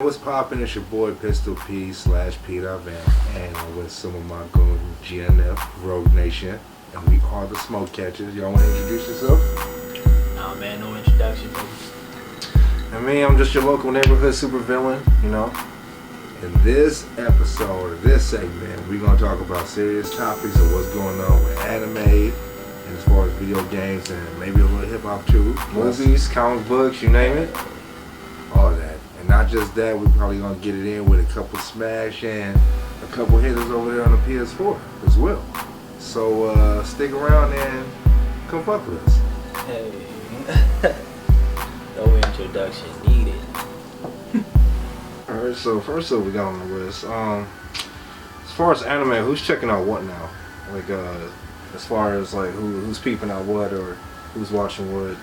what's poppin'? It's your boy Pistol P / P.Vamp, and I'm with some of my goons, GNF, Rogue Nation, and we are the Smoke Catchers. Y'all want to introduce yourself? Nah, man, no introduction, baby. And me, I'm just your local neighborhood supervillain, you know. In this episode, of this segment, we're gonna talk about serious topics of what's going on with anime, and as far as video games, and maybe a little hip hop too. Movies, comic books, you name it. All that. And not just that, we're probably gonna get it in with a couple Smash and a couple hitters over there on the PS4 as well. So stick around and come fuck with us. Hey. No introduction needed. Alright, so first up we got on the list. As far as anime, who's checking out what now? Like as far as like who's peeping out what or who's watching what?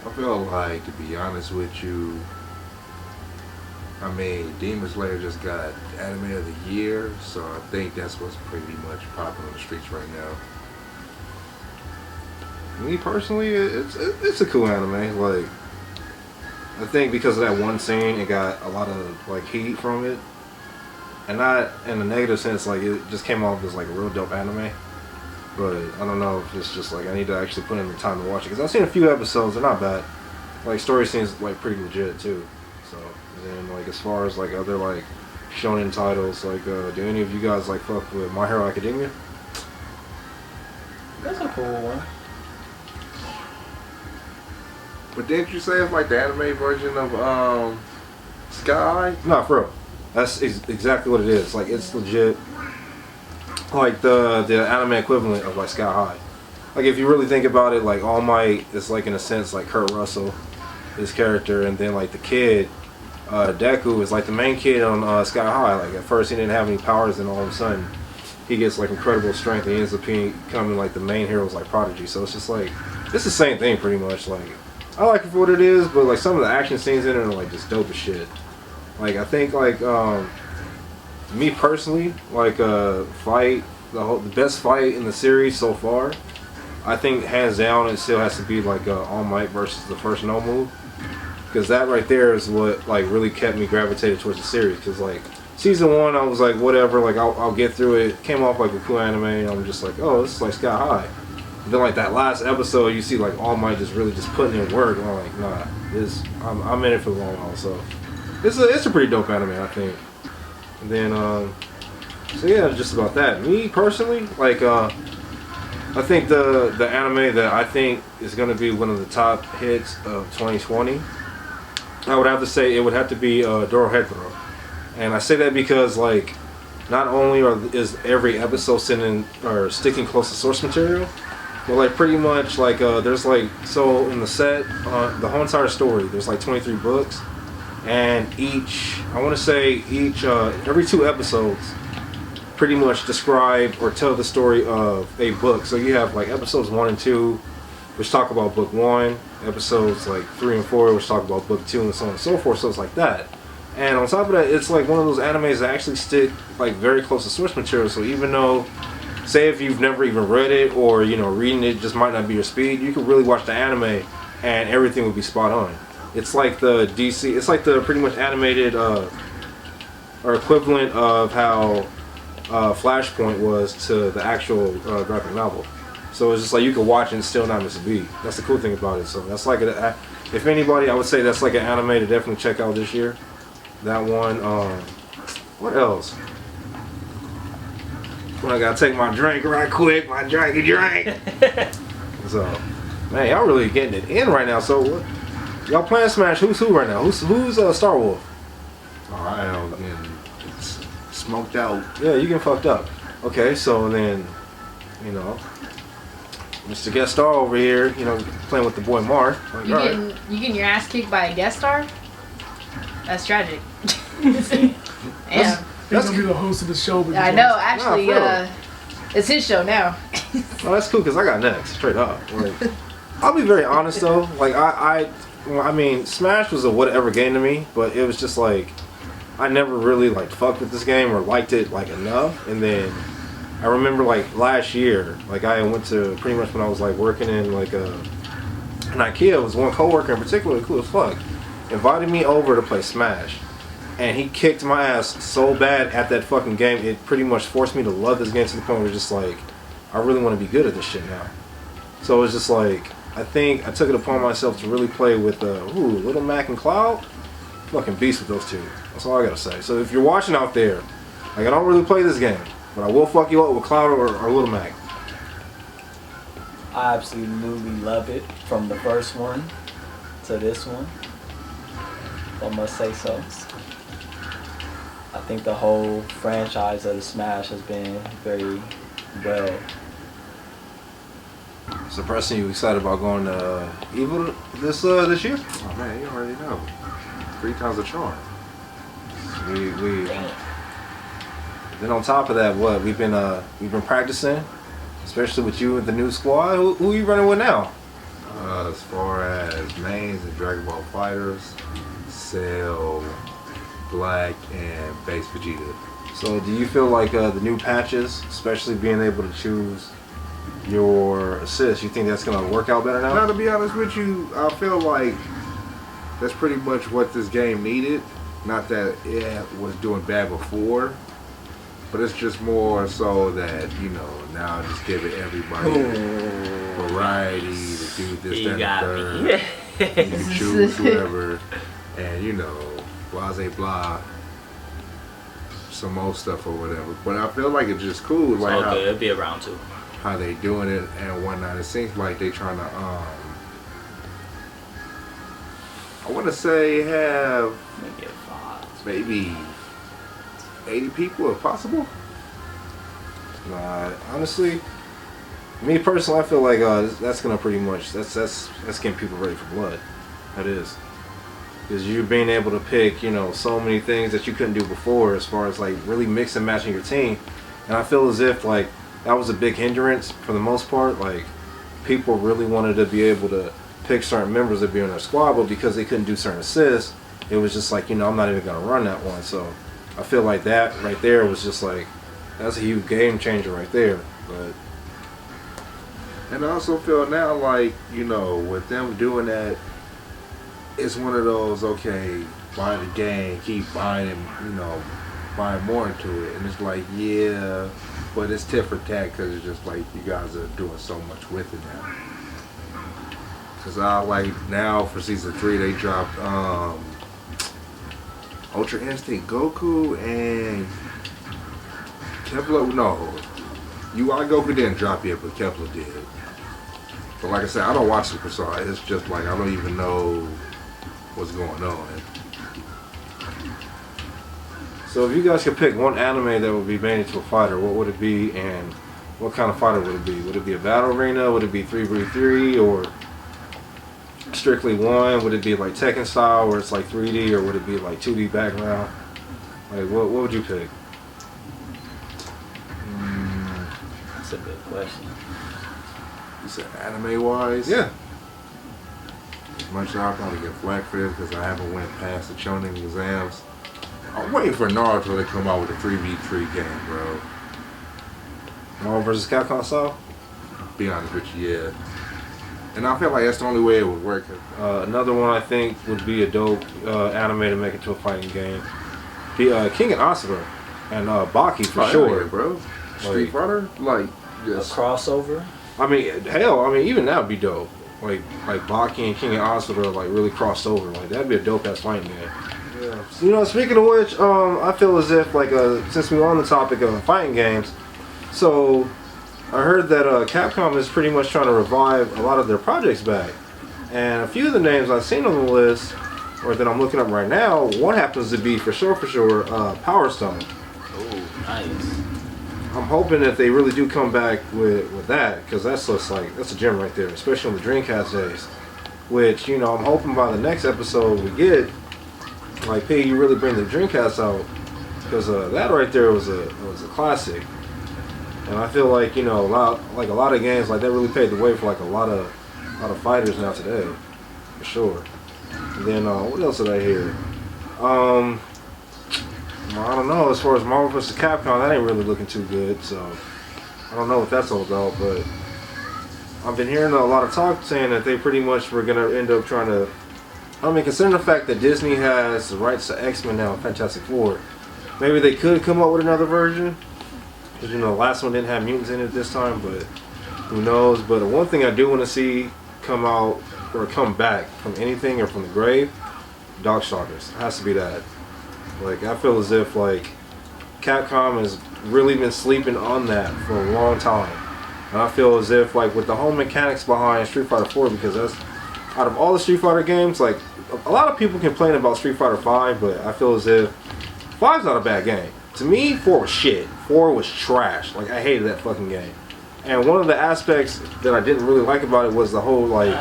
I feel like, to be honest with you, I mean, Demon Slayer just got Anime of the Year, so I think that's what's pretty much popping on the streets right now. Me personally, it's a cool anime. Like, I think because of that one scene, it got a lot of like heat from it, and not in a negative sense. Like, it just came off as like a real dope anime. But I don't know if it's just like I need to actually put in the time to watch it, because I've seen a few episodes. They're not bad. Like, story seems like pretty legit too. So then, like, as far as like other like shonen titles, like do any of you guys like fuck with My Hero Academia? That's a cool one. But didn't you say it's like the anime version of Sky? No, for real. That's exactly what it is. Like, it's legit. Like the anime equivalent of like Sky High. Like, if you really think about it, like All Might is like, in a sense, like Kurt Russell, his character, and then like the kid, Deku, is like the main kid on Sky High. Like, at first he didn't have any powers, and all of a sudden he gets like incredible strength, and he ends up becoming like the main hero's like prodigy. So it's just like, it's the same thing pretty much. Like, I like it for what it is, but like some of the action scenes in it are like just dope as shit. Like, I think like me personally, like fight, the best fight in the series so far, I think hands down it still has to be like All Might versus the first No move, because that right there is what like really kept me gravitated towards the series. Because like season 1, I was like, whatever, like I'll get through it. Came off like a cool anime, and I'm just like, oh, this is like Sky High. And then like that last episode, you see like All Might just really just putting in work, and I'm like, nah, I'm in it for the long haul. So it's a pretty dope anime, I think. And then so yeah, just about that. Me personally, like I think the anime that I think is going to be one of the top hits of 2020, I would have to say it would have to be Dorohedoro. And I say that because like not only is every episode sticking close to source material, but like pretty much like there's like, so in the set, the whole entire story, there's like 23 books, and every 2 episodes pretty much describe or tell the story of a book. So you have like episodes 1 and 2, which talk about book 1, episodes like 3 and 4, which talk about book 2, and so on and so forth. So it's like that. And on top of that, it's like one of those animes that actually stick like very close to source material. So even though, say if you've never even read it, or you know, reading it just might not be your speed, you can really watch the anime and everything would be spot on. It's like the DC, it's like the pretty much animated or equivalent of how Flashpoint was to the actual graphic novel. So it's just like you can watch it and still not miss a beat. That's the cool thing about it. So that's like if anybody, I would say that's like an anime to definitely check out this year. That one. What else? Well, I gotta take my drink right quick. My drinky drink. So, man, y'all really getting it in right now. So, y'all playing Smash? Who's who right now? Who's Star Wolf? Oh, I am getting smoked out. Yeah, you getting fucked up. Okay, so then, you know, Mr. Guest Star over here, you know, playing with the boy Mark. Like, you getting your ass kicked by a guest star? That's tragic. Damn. He's gonna be the host of the show. I know, actually, it's his show now. Oh, that's cool, because I got next, straight up. Like, I'll be very honest though. Like, I mean, Smash was a whatever game to me, but it was just like, I never really like fucked with this game or liked it like enough. And then I remember like last year, like I went to pretty much when I was like working in like an IKEA, was one coworker in particular, cool as fuck. invited me over to play Smash. And he kicked my ass so bad at that fucking game, it pretty much forced me to love this game to the point where it's just like, I really want to be good at this shit now. So it's just like, I think I took it upon myself to really play with Little Mac and Cloud. Fucking beast with those two. That's all I gotta say. So if you're watching out there, like I don't really play this game, but I will fuck you up with Cloud or Little Mac. I absolutely love it from the first one to this one. I must say so. I think the whole franchise of the Smash has been very well. So Preston, you excited about going to Evil this year? Oh man, you already know. 3 times the charm. We then on top of that, what we've been practicing, especially with you and the new squad. Who are you running with now? As far as mains and Dragon Ball Fighters, Cell, Black, and Base Vegeta. So do you feel like the new patches, especially being able to choose your assists, you think that's gonna work out better now? Now, to be honest with you, I feel like that's pretty much what this game needed. Not that it was doing bad before, but it's just more so that, you know, now just give it everybody variety to do this, You that, got and me. the third. You can choose whoever, and you know, blase blah, some more stuff or whatever. But I feel like it's just cool, like Okay, it'll be around 2. how they doing it and whatnot. It seems like they trying to I want to say have Make it 5. maybe 80 people if possible. Nah, honestly, me personally, I feel like that's gonna pretty much that's getting people ready for blood. That is, because you being able to pick, you know, so many things that you couldn't do before, as far as like really mix and matching your team. And I feel as if like that was a big hindrance for the most part. Like people really wanted to be able to pick certain members to be on their squad, but because they couldn't do certain assists, it was just like, you know, I'm not even gonna run that one. So I feel like that right there was just like, that's a huge game changer right there. But And I also feel now like, you know, with them doing that, it's one of those, okay, buy the game, keep buying it, you know, buying more into it. And it's like, yeah, but it's tit for tat because it's just like you guys are doing so much with it now. Because I like now for season 3, they dropped Ultra Instinct Goku and Kepler. No, UI Goku didn't drop yet, but Kepler did. But like I said, I don't watch Super Saiyan. It's just like I don't even know what's going on. so if you guys could pick one anime that would be made into a fighter, what would it be, and what kind of fighter would it be? Would it be a battle arena? Would it be 3v3 or strictly one? Would it be like Tekken style where it's like 3D, or would it be like 2D background? Like what would you pick? That's a good question. You said anime wise? Yeah. As much as I'll probably get flack for this because I haven't went past the Chonin exams. I'm waiting for Naruto to come out with a 3v3 game, bro. Marvel vs. Capcom style? Be honest with you, yeah. And I feel like that's the only way it would work. Another one I think would be a dope anime to make into a fighting game. Be King and Asura and Baki for sure. Yeah, bro. Street Fighter? Like, A just. crossover? I mean, hell, I mean, even that would be dope. Like Baki and King and Asura like really crossed over. Like that'd be a dope ass fighting game. Yeah. You know, speaking of which, I feel as if like since we're on the topic of fighting games, so I heard that Capcom is pretty much trying to revive a lot of their projects back, and a few of the names I've seen on the list, or that I'm looking up right now, one happens to be for sure, Power Stone. Oh, nice. I'm hoping that they really do come back with that, because that's just like, that's a gem right there, especially on the Dreamcast days. Which, you know, I'm hoping by the next episode we get, like, P, you really bring the Dreamcast out, because that right there was a classic. And I feel like, you know, a lot of games like that really paved the way for like a lot of fighters now today, for sure. And then what else did I hear? I don't know. As far as Marvel vs. Capcom, that ain't really looking too good. So I don't know what that's all about. But I've been hearing a lot of talk saying that they pretty much were gonna end up trying to I mean, considering the fact that Disney has the rights to X-Men now and Fantastic Four, maybe they could come up with another version. Because, you know, the last one didn't have mutants in it this time, but who knows. But the one thing I do want to see come out or come back from anything or from the grave, Darkstalkers. It has to be that. Like, I feel as if, like, Capcom has really been sleeping on that for a long time. And I feel as if, like, with the whole mechanics behind Street Fighter 4, because that's, out of all the Street Fighter games, like, a lot of people complain about Street Fighter 5, but I feel as if 5's not a bad game. To me, 4 was shit. 4 was trash. Like, I hated that fucking game. And one of the aspects that I didn't really like about it was the whole, like,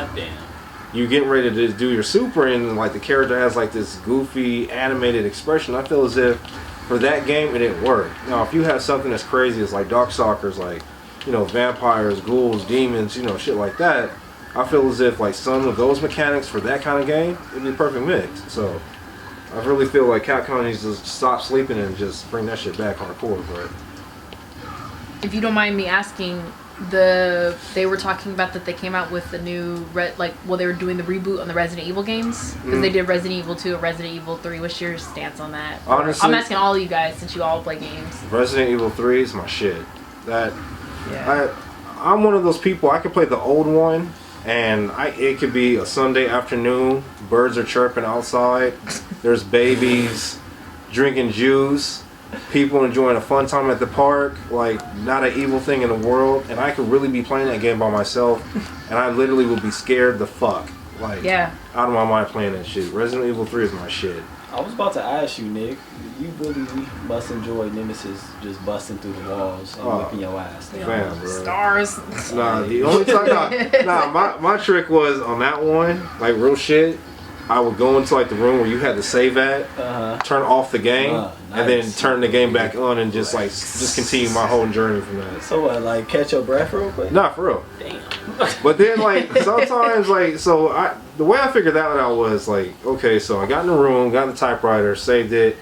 you getting ready to do your super and, like, the character has, like, this goofy, animated expression. I feel as if for that game, it didn't work. Now, if you have something as crazy as, like, Darkstalkers, like, you know, vampires, ghouls, demons, you know, shit like that, I feel as if, like, some of those mechanics for that kind of game, it'd be a perfect mix. So, I really feel like Capcom needs to stop sleeping and just bring that shit back hardcore. But If you don't mind me asking, they were talking about that they came out with the new they were doing the reboot on the Resident Evil games because they did Resident Evil 2 and Resident Evil 3. What's your stance on that? honestly, I'm asking all of you guys since you all play games. Resident Evil 3 is my shit. Yeah. I'm one of those people, I can play the old one, and it could be a Sunday afternoon, birds are chirping outside, there's babies drinking juice, people enjoying a fun time at the park, like, not an evil thing in the world, and I could really be playing that game by myself, and I literally would be scared the fuck, like, out of my mind playing that shit. Resident Evil 3 is my shit. I was about to ask you, Nick, you really must enjoy Nemesis just busting through the walls and whipping your ass. Man, bro. Stars. Nah, the only time, my trick was on that one, like, real shit, I would go into, like, the room where you had to save at, turn off the game, and then turn the game back on and just continue my whole journey from that. So what, like, catch your breath real quick? Nah, for real. Damn. But then, like, sometimes, like, the way I figured that out was, like, okay, so I got in the room, got in the typewriter, saved it,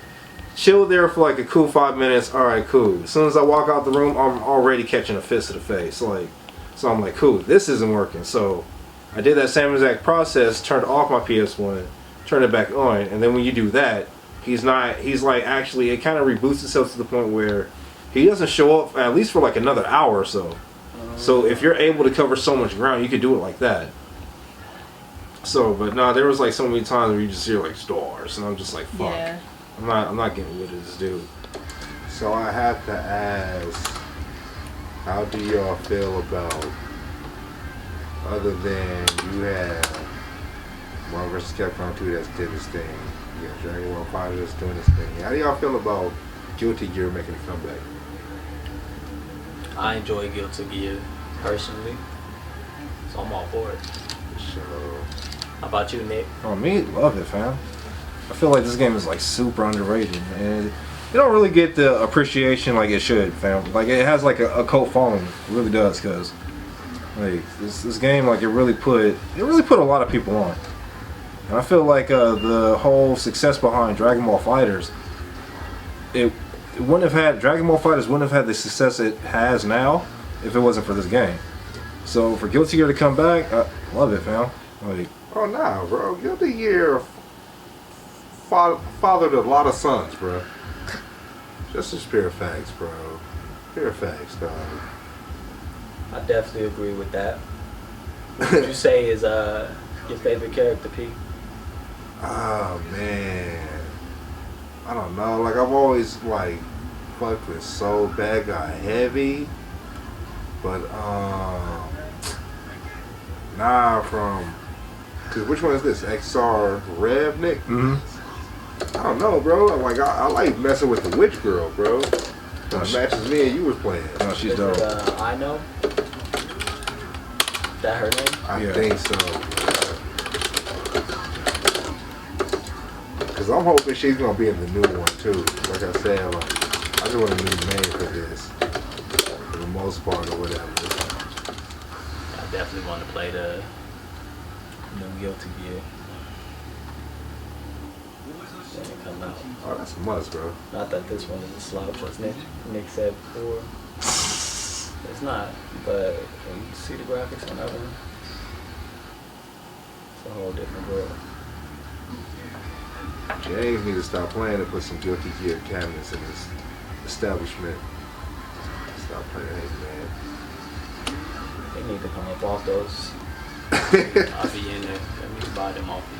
chilled there for, like, a cool 5 minutes, alright, cool. As soon as I walk out the room, I'm already catching a fist to the face. Like, so I'm like, cool, this isn't working. So I did that same exact process, turned off my PS1, turned it back on, and then when you do that, he's like, actually, it kind of reboots itself to the point where he doesn't show up at least for, like, another hour or so. So if you're able to cover so much ground, you could do it like that. So, but no, there was, like, so many times where you just hear, like, stars, and I'm just like, fuck. Yeah. I'm not getting rid of this dude. So I have to ask, how do y'all feel about, other than you have Marvel vs. Capcom 2 that's did this thing, you got Dragon Ball 5 that's doing this thing, how do y'all feel about Guilty Gear making a comeback? I enjoy Guilty Gear, personally, so I'm all for it. So, How about you, Nick? Oh, me, love it, fam. I feel like this game is, like, super underrated, and it don't really get the appreciation like it should, fam. Like, it has, like, a cult following. It really does, because, like, this game, like, it really put a lot of people on. And I feel like the whole success behind Dragon Ball FighterZ, Dragon Ball FighterZ wouldn't have had the success it has now if it wasn't for this game. So for Guilty Gear to come back, I love it, fam. Like, oh nah, bro, Guilty Gear fathered a lot of sons, bro. Just as pure facts, bro. Pure facts, dog. I definitely agree with that. What would you say is your favorite character, P? Oh man, I don't know. Like, I've always, like, fucked with Soul Bad Guy Heavy, but cause which one is this? XR Rev, Nick? mm-hmm. I don't know, bro. Like, I like messing with the witch girl, bro. That matches me and you was playing. No, she's Is dope. it, I know. That her name? I think so. Cause I'm hoping she's gonna be in the new one too. Like I said, like, I just want a new name for this, for the most part or whatever. I definitely want to play the new Guilty Gear. When it come out. Oh, that's a must, bro. Not that this one is a slouch, as Nick said before. It's not, but when you see the graphics on that one, it's a whole different world. James need to stop playing and put some Guilty Gear cabinets in his establishment. Stop playing, hey They need to come up off those. I'll be in there. Let me buy them off you.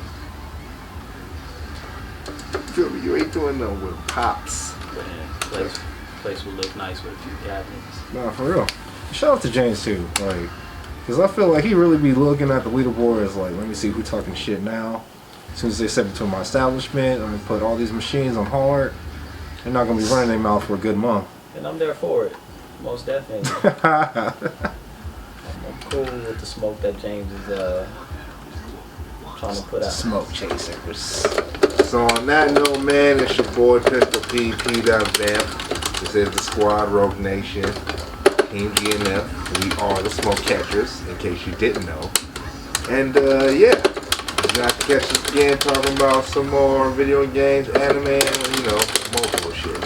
Feel me? You ain't doing nothing with pops. But yeah, place will look nice with a few cabinets. Nah, for real. Shout out to James too, like, cause I feel like he really be looking at the leaderboard as like, let me see who talking shit now. As soon as they step into my establishment, I'm gonna put all these machines on hard. They're not gonna be running their mouth for a good month. And I'm there for it, most definitely. I'm cool with the smoke that James is trying to put out. Smoke chasers. So on that note, man, it's your boy Pistol dotVAMP. This is the Squad Rogue Nation. Team GNF. We are the smoke catchers, in case you didn't know. And yeah, you got to catch us again talking about some more video games, anime, and more bullshit.